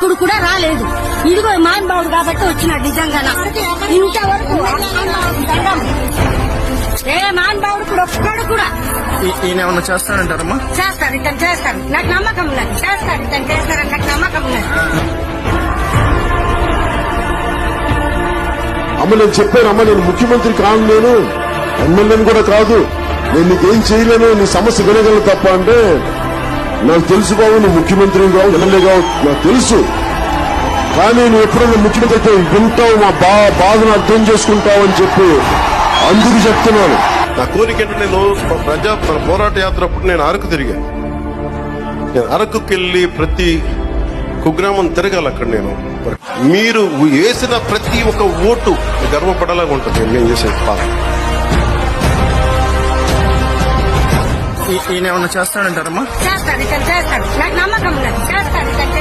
ఒక్కడు కూడా రాలేదు. ఇదిగో మహానుభావుడు కాబట్టి వచ్చినాడు. నిజంగా ఇంతవరకు ఏ మహానుభావుడు కూడా ఒక్కడు కూడా ఈయన ఏమన్నా చేస్తాడంటారమ్మా? చేస్తారు, ఇతను చేస్తారు. నాకు నమ్మకం ఉన్నది. చేస్తారు, ఇతను చేస్తారని నాకు నమ్మకం ఉన్నది. అమ్మ నేను చెప్పాను, అమ్మ నేను ముఖ్యమంత్రి కాను, నేను ఎమ్మెల్యేని కూడా కాదు, నేను నీకేం చేయలేను, నీ సమస్య వినగలను తప్ప అంటే నాకు తెలుసు బాబు, నువ్వు ముఖ్యమంత్రి కావు, ఎమ్మెల్యే కావు, నాకు తెలుసు. కానీ నువ్వు ఎప్పుడైనా ముఖ్యమంత్రి అయితే వింటావు, మా బాధను అర్థం చేసుకుంటావు అని చెప్పి అందుకు చెప్తున్నాను. నా కోరిక ఏంటంటే నేను పోరాట యాత్ర అప్పుడు నేను అరకు తిరిగాను. నేను అరకుకెళ్లి ప్రతి కుగ్రామం తిరగాలి. అక్కడ నేను మీరు వేసిన ప్రతి ఒక్క ఓటు గర్వపడేలాగా ఉంటుంది నేను చేసే పాలన. ఈయన ఏమన్నా చేస్తాడంటారమ్మా? చేస్తారు, ఇతను చేస్తారు. నాకు నమ్మకం ఉన్నది. చేస్తారు, ఇతను